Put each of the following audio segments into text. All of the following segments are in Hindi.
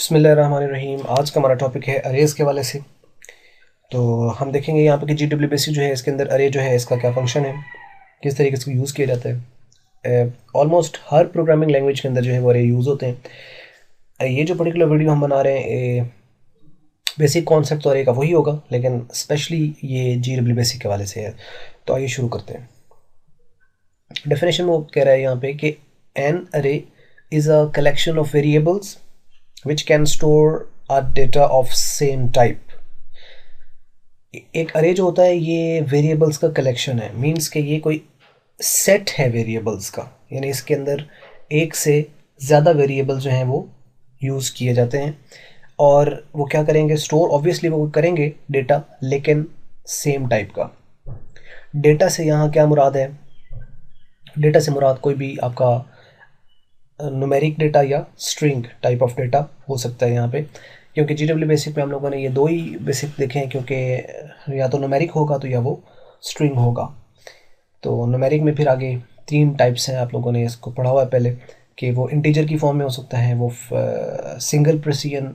बिस्मिल्लाहिर्रहमानिर्रहीम। आज का हमारा टॉपिक है अरेज़ के वाले से। तो हम देखेंगे यहाँ पे कि GW बेसिक जो है इसके अंदर अरे जो है इसका क्या फंक्शन है, किस तरीके से यूज़ किया जाता है। ऑलमोस्ट हर प्रोग्रामिंग लैंग्वेज के अंदर जो है वो अरे यूज़ होते हैं। ये जो पर्टिकुलर वीडियो हम बना रहे हैं बेसिक कॉन्सेप्ट तो अरे का वही होगा, लेकिन स्पेशली ये GW बेसिक के वाले से है। तो आइए शुरू करते हैं। डेफिनेशन वो कह रहा है यहाँ पे कि एन अरे is a collection of variables which can store a data of same type। एक अरे जो होता है ये वेरिएबल्स का कलेक्शन है, मींस कि ये कोई सेट है वेरिएबल्स का, यानी इसके अंदर एक से ज़्यादा वेरिएबल जो हैं वो यूज़ किए जाते हैं। और वो क्या करेंगे, स्टोर ऑब्वियसली वो करेंगे डेटा, लेकिन सेम टाइप का। डेटा से यहाँ क्या मुराद है, डेटा से मुराद कोई भी आपका न्यूमेरिक डेटा या स्ट्रिंग टाइप ऑफ डेटा हो सकता है यहाँ पे, क्योंकि GW बेसिक पे हम लोगों ने ये दो ही बेसिक देखे हैं, क्योंकि या तो न्यूमेरिक होगा तो या वो स्ट्रिंग होगा। तो न्यूमेरिक में फिर आगे तीन टाइप्स हैं, आप लोगों ने इसको पढ़ा हुआ है पहले, कि वो इंटीजर की फॉर्म में हो सकता है, वो सिंगल प्रेसिजन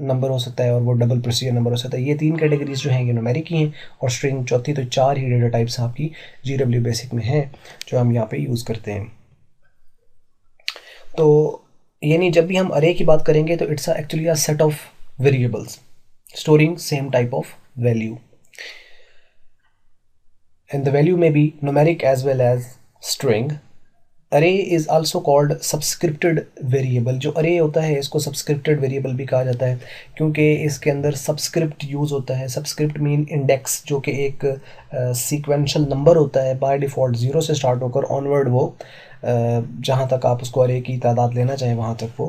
नंबर हो सकता है, और वो डबल प्रेसिजन नंबर हो सकता है। ये तीन कैटेगरीज जो हैं ये न्यूमेरिक की हैं, और स्ट्रिंग चौथी। तो चार ही डेटा टाइप्स आपकी GW बेसिक में हैं जो हम यहाँ पे यूज़ करते हैं। तो यानी जब भी हम अरे की बात करेंगे तो it's actually a set of variables storing same type of value, and the value may be numeric as well as string. Array is also called subscripted variable. जो अरे होता है इसको सब्सक्रिप्टेड वेरिएबल भी कहा जाता है, क्योंकि इसके अंदर सब्सक्रिप्ट यूज़ होता है। सब्सक्रिप्ट मीन इंडेक्स, जो कि एक सीक्वेंशियल नंबर होता है, बाय डिफ़ॉल्ट 0 से स्टार्ट होकर ऑनवर्ड वो जहाँ तक आप उसको अरे की तादाद लेना चाहें वहाँ तक वो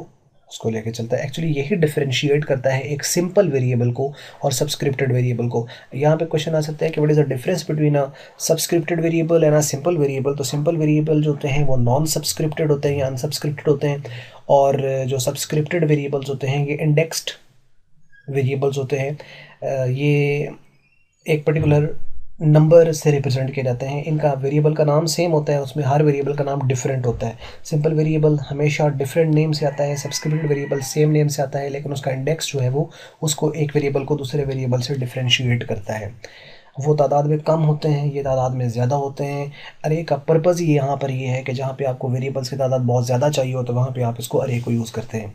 उसको लेके चलता है। एक्चुअली यही डिफरेंशिएट करता है एक सिंपल वेरिएबल को और सब्सक्रिप्टेड वेरिएबल को। यहाँ पे क्वेश्चन आ सकता है कि what is the difference between a subscripted variable and a simple variable. तो सिंपल वेरिएबल जो होते हैं वो नॉन सब्सक्रिप्टेड होते हैं या अनसब्सक्रिप्टेड होते हैं, और जो सब्सक्रिप्टेड वेरिएबल्स होते हैं ये इंडेक्स्ड वेरिएबल्स होते हैं। ये एक पर्टिकुलर नंबर से रिप्रेजेंट किए जाते हैं। इनका वेरिएबल का नाम सेम होता है, उसमें हर वेरिएबल का नाम डिफरेंट होता है। सिंपल वेरिएबल हमेशा डिफरेंट नेम से आता है, सब्सक्रिप्टेड वेरिएबल सेम नेम से आता है, लेकिन उसका इंडेक्स जो है वो उसको एक वेरिएबल को दूसरे वेरिएबल से डिफरेंशिएट करता है। वो तादाद में कम होते हैं, ये तादाद में ज़्यादा होते हैं। अरे का पर्पज़ ही यहाँ पर ये है कि जहाँ पे आपको वेरिएबल्स की तादाद बहुत ज़्यादा चाहिए हो तो वहाँ पे आप इसको अरे को यूज़ करते हैं।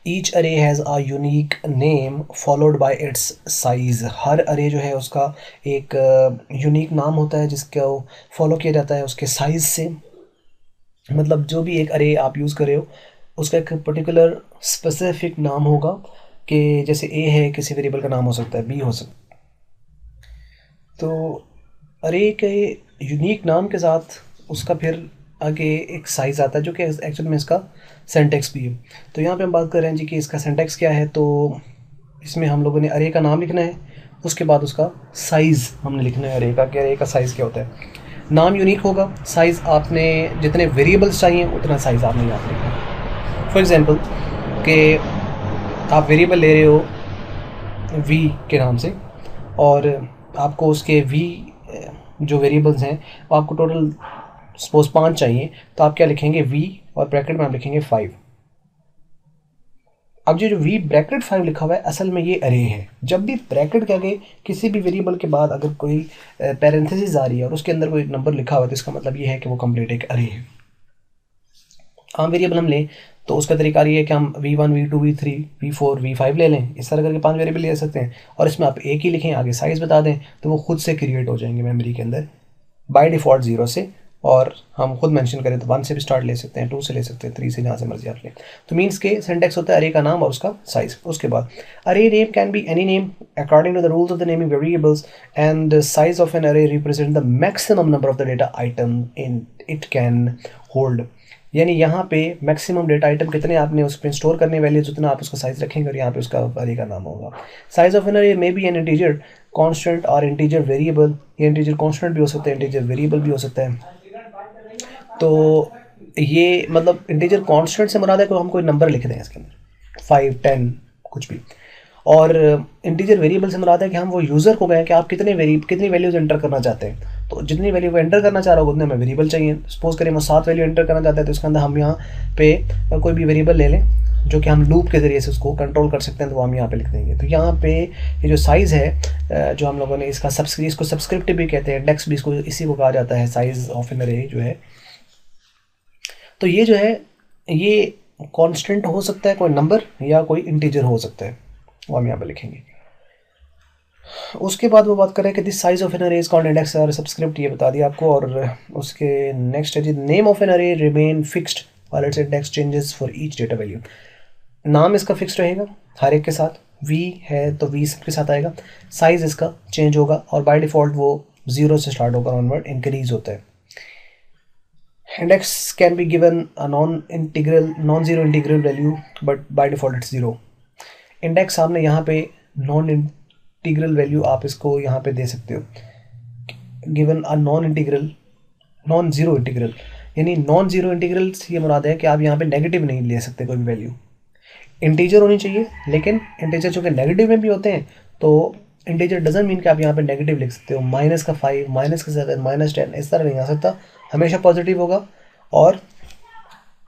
Each array has a unique name followed by its size. हर अरे जो है उसका एक यूनिक नाम होता है जिसका फॉलो किया जाता है उसके साइज़ से। मतलब जो भी एक अरे आप यूज़ कर रहे हो उसका एक पर्टिकुलर स्पेसिफिक नाम होगा, कि जैसे ए है, किसी वेरिएबल का नाम हो सकता है बी हो सकता है। तो अरे के यूनिक नाम के साथ उसका फिर आगे एक साइज़ आता है, जो कि एक्चुअल में इसका सिंटैक्स भी है। तो यहाँ पे हम बात कर रहे हैं जी कि इसका सिंटैक्स क्या है। तो इसमें हम लोगों ने अरे का नाम लिखना है, उसके बाद उसका साइज़ हमने लिखना है अरे का, कि अरे का साइज़ क्या होता है। नाम यूनिक होगा, साइज़ आपने जितने वेरिएबल्स चाहिए उतना साइज़ आपने याद लिखना है। फॉर एग्ज़ाम्पल कि आप वेरिएबल ले रहे हो वी के नाम से, और आपको उसके वी जो वेरिएबल्स हैं वो आपको टोटल सपोज 5 चाहिए, तो आप क्या लिखेंगे वी और ब्रैकेट में आप लिखेंगे 5। अब जो वी ब्रैकेट 5 लिखा हुआ है असल में ये अरे है। जब भी ब्रैकेट के आगे किसी भी वेरिएबल के बाद अगर कोई पैरेंथेसिस आ रही है और उसके अंदर कोई नंबर लिखा हुआ है तो इसका मतलब ये है कि वो कंप्लीट एक अरे है। आम वेरिएबल हम लें तो उसका तरीका ये है कि हम v1 v2 v3 v4 v5 ले लें। इस तरह करके 5 वेरिएबल ले सकते हैं, और इसमें आप एक ही लिखें, आगे साइज़ बता दें, तो वो खुद से क्रिएट हो जाएंगे मेमोरी के अंदर बाय डिफ़ॉल्ट 0 से। और हम खुद मेंशन करें तो 1 से भी स्टार्ट ले सकते हैं, 2 से ले सकते हैं, 3 से, जहाँ से मर्जी आप लें। तो मीन्स के सिंटैक्स होता है अरे का नाम और उसका साइज़। उसके बाद array name can be any name according to the rules of the naming variables, and the size of an array represent the maximum number of the data item in it can hold. यानी यहाँ पे मैक्सिमम डेटा आइटम कितने आपने उस पर स्टोर करने वाले जितना आप उसका साइज़ रखेंगे, और यहाँ पे उसका अरे का नाम होगा। साइज ऑफ एन अरे may be N integer constant और इंटीजर वेरिएबल। ये इंटीजर कांस्टेंट भी हो सकता है, इंटीजर वेरिएबल भी हो सकता है। तो ये मतलब इंटीजर कांस्टेंट से मुराद है कि हम कोई नंबर लिख दें इसके अंदर 5 10 कुछ भी, और इंटीजर वेरिएबल से मुराद है कि हम वो यूज़र को कहें कि आप कितनी वैल्यूज़ एंटर करना चाहते हैं। तो जितनी वैल्यू वो एंटर करना चाह रहा होगा उतने हमें वेरिएबल चाहिए। सपोज करें वो 7 वैल्यू एंटर करना चाहते हैं, तो इसके अंदर हम यहाँ पे कोई भी वेरिएबल ले लें जो कि हम लूप के ज़रिए से उसको कंट्रोल कर सकते हैं, तो वो हम यहाँ पे लिख देंगे। तो यहाँ पे ये जो साइज़ है जो हम लोगों ने इसको सब्सक्रिप्ट भी कहते हैं, इंडेक्स भी इसको इसी को कहा जाता है, साइज़ ऑफ एन अरे जो है। तो ये जो है ये कांस्टेंट हो सकता है, कोई नंबर या कोई इंटीजर हो सकता है, वो हम यहाँ पे लिखेंगे। उसके बाद वो बात कर रहे हैं कि दिस साइज ऑफ एन अरे इज कॉल्ड इंडेक्स और सब्सक्रिप्ट, ये बता दिया आपको। और उसके नेक्स्ट है जी, नेम ऑफ एन अरे remain fixed while it's index changes for each data value. नाम इसका फिक्स रहेगा हर एक के साथ, वी है तो वी सबके साथ आएगा। साइज इसका चेंज होगा और बाय डिफ़ॉल्ट वो 0 से स्टार्ट होकर ऑनवर्ड इंक्रीज होता है। Index can be given a non zero integral value but by default it's 0। Index आपने यहाँ पे नॉन इंटीग्रल वैल्यू आप इसको यहाँ पे दे सकते हो, given a non zero integral, यानी नॉन ज़ीरो इंटीग्रल से ये मुराद है कि आप यहाँ पे नेगेटिव नहीं ले सकते कोई भी वैल्यू। इंटीजर होनी चाहिए, लेकिन इंटीजर चूँकि नेगेटिव में भी होते हैं तो इंटीजर डजंट मीन कि आप यहाँ पे नेगेटिव लिख सकते हो। -5, -7, -10 इस तरह नहीं आ सकता, हमेशा पॉजिटिव होगा और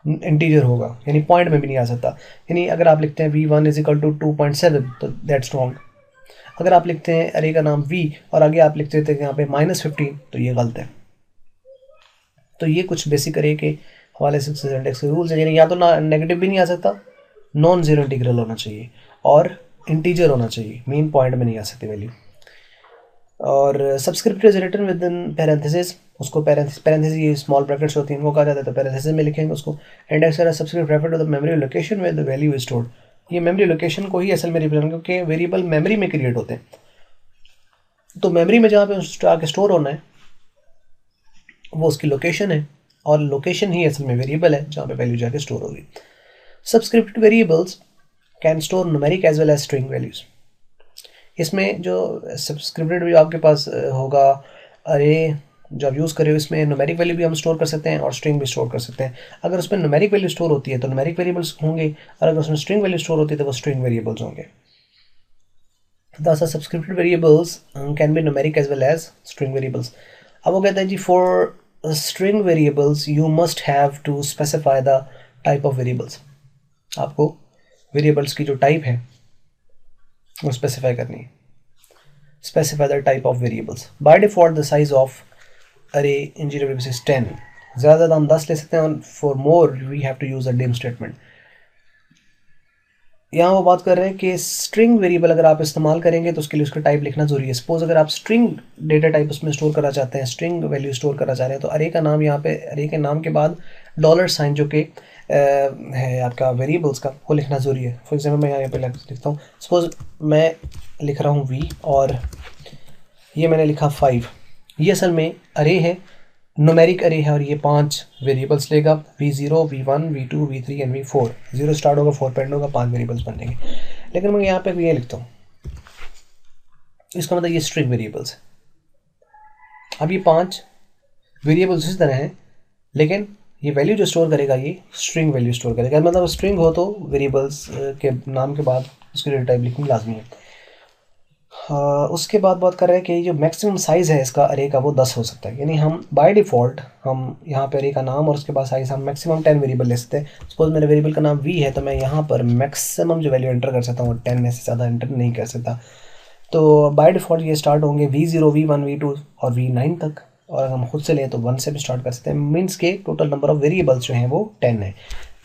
इंटीजर होगा, यानी पॉइंट में भी नहीं आ सकता। यानी अगर आप लिखते हैं v1 = 2.7 तो दैट्स रॉन्ग। अगर आप लिखते हैं अरे का नाम v और आगे आप लिखते थे यहाँ पे -15 तो ये गलत है। तो ये कुछ बेसिक अरे के हवाले से इंडेक्स के रूल्स हैं, यानी या तो ना नेगेटिव भी नहीं आ सकता, नॉन ज़ीरो इंटीग्रल होना चाहिए और इंटीजर होना चाहिए, मेन पॉइंट में नहीं आ सकती वैल्यू। और subscript is written within parenthesis, उसको पैरेंथेसिस ये स्मॉल ब्रैकेट्स होती हैं, इनको कहा जाता है, तो पैरेंथेसिस में लिखेंगे उसको। इंडेक्स और subscript refer to the memory location with the value is stored. ये मेमोरी लोकेशन को ही असल में रिप्रेजेंट, क्योंकि वेरिएबल मेमोरी में क्रिएट होते हैं, तो मेमोरी में जहाँ पे आके स्टोर होना है वो उसकी लोकेशन है, और लोकेशन ही असल में वेरिएबल है जहाँ पे वैल्यू जाके स्टोर होगी। Subscript variables can store numeric as well as string values. इसमें जो सब्सक्रिप्टेड भी आपके पास होगा अरे जो आप यूज़ कर रहे हो, इसमें न्यूमेरिक वैल्यू भी हम स्टोर कर सकते हैं और स्ट्रिंग भी स्टोर कर सकते हैं। अगर उसमें न्यूमेरिक वैल्यू स्टोर होती है तो न्यूमेरिक वेरिएबल्स होंगे, और अगर उसमें स्ट्रिंग वैल्यू स्टोर होती है तो वो स्ट्रिंग वेरिएबल्स होंगे। Thus, subscripted variables can be numeric as well as string variables. अब वो कहता है जी for string variables you must have to specify the type of variables. आपको variables की जो type है वो specify करनी है. Specify the type of variables. By default the size of array in GWS is 10. ज़्यादा हम 10 ले सकते हैं, और for more we have to use a dim statement. यहाँ वो बात कर रहे हैं कि स्ट्रिंग वेरिएबल अगर आप इस्तेमाल करेंगे तो उसके लिए उसका टाइप लिखना जरूरी है। सपोज अगर आप स्ट्रिंग डेटा टाइप उसमें स्टोर करना चाहते हैं, स्ट्रिंग वैल्यू स्टोर करना चाह रहे हैं, तो अरे का नाम यहाँ पे अरे के नाम के बाद $साइन जो कि है आपका वेरिएबल्स का, वो लिखना ज़रूरी है। फॉर एग्जाम्पल मैं यहाँ पे लिखता हूँ, सपोज मैं लिख रहा हूँ v और ये मैंने लिखा 5, ये असल में अरे है, न्यूमेरिक अरे है, और ये 5 वेरिएबल्स लेगा, v0, v1, v2, v3 and v4। 0 start होगा, 4 पे एंड होगा, 5 वेरिएबल्स बनेंगे। लेकिन मैं यहाँ पे ये लिखता हूँ, इसका मतलब ये स्ट्रिंग वेरिएबल्स है। अब ये 5 वेरिएबल्स इस तरह हैं, लेकिन ये वैल्यू जो स्टोर करेगा ये स्ट्रिंग वैल्यू स्टोर करेगा। मतलब स्ट्रिंग हो तो वेरिएबल्स के नाम के बाद उसकी डेटा टाइप लिखनी लाजमी है। उसके बाद बात कर रहे हैं कि जो मैक्सिमम साइज़ है इसका अरे का वो 10 हो सकता है, यानी हम बाय डिफ़ॉल्ट हम यहाँ पे अरे का नाम और उसके बाद साइज़ हम मैक्सिमम 10 वेरिएबल ले सकते हैं। सपोज मेरे वेरिएबल का नाम v है, तो मैं यहाँ पर मैक्सिमम जो वैल्यू एंटर कर सकता हूँ वो 10 में से ज़्यादा एंटर नहीं कर सकता। तो बाय डिफ़ॉल्ट ये स्टार्ट होंगे v0, v1, v2 और v9 तक, और अगर हम खुद से लें तो 1 से भी स्टार्ट कर सकते हैं। मीन्स के टोटल नंबर ऑफ़ वेरिएबल्स जो हैं वो 10 है।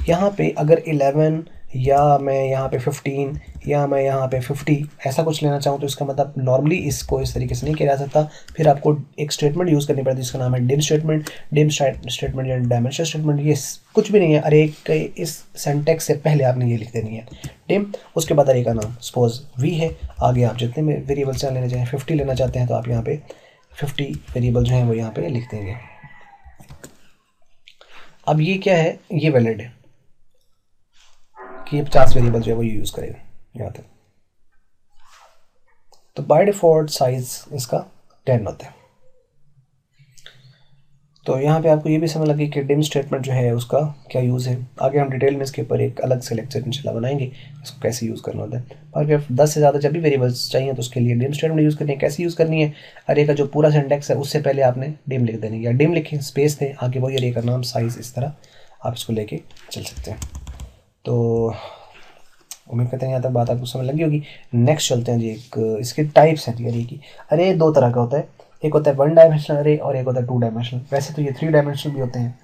यहाँ पे अगर 11 या मैं यहाँ पे 15 या मैं यहाँ पे 50 ऐसा कुछ लेना चाहूँ तो इसका मतलब नॉर्मली इसको इस तरीके से नहीं किया जा सकता। फिर आपको एक स्टेटमेंट यूज़ करनी पड़ती है जिसका नाम है डिम स्टेटमेंट। डिम स्टेटमेंट या डायमेंशन स्टेटमेंट ये कुछ भी नहीं है, अरे के इस सेंटेक्स से पहले आपने ये लिख देनी है डिम, उसके बाद अरे का नाम सपोज v है, आगे आप जितने में वेरिएबल्स यहाँ लेना चाहें, 50 लेना चाहते हैं तो आप यहाँ पे 50 वेरिएबल जो हैं वो यहाँ पे लिख देंगे। अब ये क्या है, ये वैलिड है कि 50 वेरिएबल जो है वो यूज़ करेगा यहाँ तक। तो बाय डिफ़ॉल्ट साइज इसका 10 होता है। तो यहाँ पे आपको ये भी समझ लगी कि डिम स्टेटमेंट जो है उसका क्या यूज़ है। आगे हम डिटेल में इसके ऊपर एक अलग से लेक्चर इंशाल्लाह बनाएंगे, इसको कैसे यूज़ करना होता है। और 10 से ज़्यादा जब भी वेरिएबल्स चाहिए तो उसके लिए डिम स्टेटमेंट यूज़ करनी है। कैसे यूज़ करनी है, अरे का जो पूरा सिंटैक्स है उससे पहले आपने डिम लिख देनी है, या डिम लिखें स्पेस थे आगे वही अरे का नाम साइज़, इस तरह आप इसको लेके चल सकते हैं। तो उम्मीद करते हैं यहाँ तक बात आपको समझ लगी होगी। नेक्स्ट चलते हैं जी, एक इसके टाइप्स हैं जी अरे की। अरे दो तरह का होता है, एक होता है 1 डायमेंशनल अरे और एक होता है 2 डायमेंशनल। वैसे तो ये 3 डायमेंशनल भी होते हैं,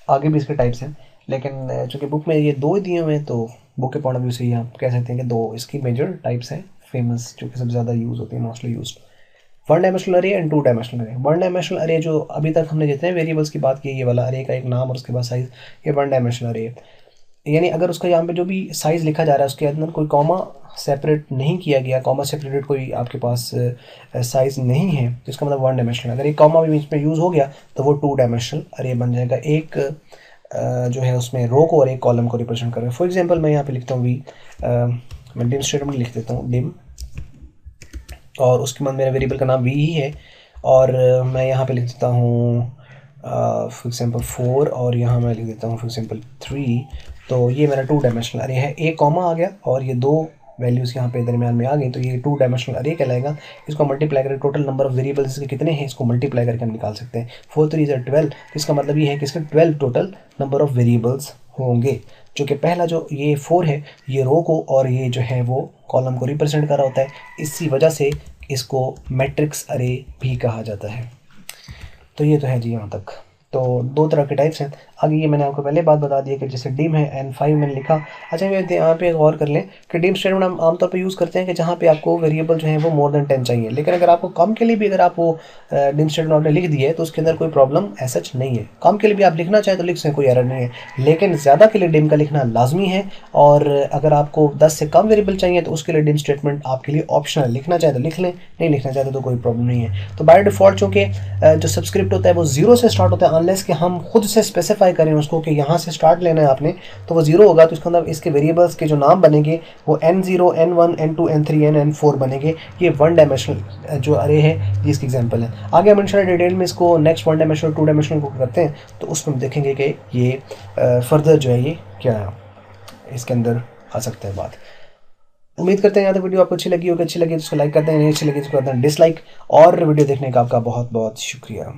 आगे भी इसके टाइप्स हैं, लेकिन चूँकि बुक में ये 2 ही दिए हुए हैं तो बुक के पॉइंट ऑफ व्यू से ही आप कह सकते हैं कि 2 इसकी मेजर टाइप्स हैं फेमस, जो कि सबसे ज़्यादा यूज़ होती है, मोस्टली यूज। 1 डायमेंशनल अरे एंड 2 डायमेंशनल अरे। 1 डायमेंशनल अरे जो अभी तक हमने जितने वेरिएबल्स की बात की, ये वाला अरे का एक नाम और उसके बाद साइज, ये 1 डायमेंशनल अरे है। यानी अगर उसका यहाँ पे जो भी साइज़ लिखा जा रहा है उसके अंदर कोई कॉमा सेपरेट नहीं किया गया, कॉमा सेपरेटेड कोई आपके पास साइज़ नहीं है, तो इसका मतलब 1 डायमेंशनल। अगर एक कॉमा भी बीच में यूज़ हो गया तो वो 2 डायमेंशनल अरे बन जाएगा। एक जो है उसमें रो को और एक कॉलम को रिप्रेजेंट कर रहे हैं। फॉर एग्जांपल मैं यहाँ पे लिखता हूँ मैं डिम स्टेटमेंट लिख देता हूँ डिम, और उसके बाद मेरे वेरिएबल का नाम वी ही है, और मैं यहाँ पे लिख देता हूँ फॉर एग्जांपल 4, और यहाँ मैं लिख देता हूँ फॉर एग्जांपल 3। तो ये मेरा 2 डायमेंशनल अरे है, एक कॉमा आ गया और ये 2 वैल्यूज़ यहाँ पे दरमियान में आ गई, तो ये 2 डायमेंशनल अरे कहलाएगा। इसको मल्टीप्लाई करके टोटल नंबर ऑफ वेरिएबल्स इसके कितने हैं इसको मल्टीप्लाई करके हम निकाल सकते हैं। 4 3 = 12, तो इसका मतलब ये है कि इसके 12 टोटल नंबर ऑफ वेरिएबल्स होंगे, जो कि पहला जो ये 4 है ये रो को और ये जो है वो कॉलम को रिप्रेजेंट कर रहा होता है, इसी वजह से इसको मैट्रिक्स अरे भी कहा जाता है। तो ये तो है जी यहाँ तक। तो 2 तरह के टाइप्स हैं। आगे ये मैंने आपको पहले बात बता दी है कि जैसे डिम है एंड 5 मैंने लिखा। अच्छा ये यहाँ पे गौर कर लें कि डिम स्टेटमेंट हम आमतौर पे यूज़ करते हैं कि जहाँ पे आपको वेरिएबल जो है वो मोर देन 10 चाहिए, लेकिन अगर आपको कम के लिए भी अगर आप वो डिम स्टेटमेंट आपने लिख दिया है तो उसके अंदर कोई प्रॉब्लम ऐसा नहीं है। कम के लिए भी आप लिखना चाहें तो लिख सकते, कोई एरर नहीं है, लेकिन ज़्यादा के लिए डिम का लिखना लाजमी है। और अगर आपको 10 से कम वेरिएबल चाहिए तो उसके लिए डिम स्टेटमेंट आपके लिए ऑप्शनल, लिखना चाहे तो लिख लें, नहीं लिखना चाहते तो कोई प्रॉब्लम नहीं है। तो बाय डिफ़ॉल्ट चूँकि जो सबस्क्रिप्ट होता है वो 0 से स्टार्ट होता है, अनलेस कि हम खुद से स्पेसिफाई करें उसको कि यहाँ से स्टार्ट लेना है आपने, तो वो 0 होगा। तो इसका मतलब इसके वेरिएबल्स के जो नाम बनेंगे वो n0 n1 n2 n3 n4 बनेंगे। ये 1 डायमेंशनल जो अरे है जिसकी एग्जांपल है। आगे हम इंशाल्लाह डिटेल में इसको नेक्स्ट 1 डायमेंशनल 2 डायमेंशनल को करते हैं, तो उसमें हम देखेंगे कि ये फर्दर जो है ये क्या है इसके अंदर आ सकता है बात। उम्मीद करते हैं यहाँ तक वीडियो आपको अच्छी लगी होगी। अच्छी लगी तो उसको लाइक करते हैं, नहीं अच्छी लगी तो करते हैं डिसलाइक। और वीडियो देखने का आपका बहुत बहुत शुक्रिया।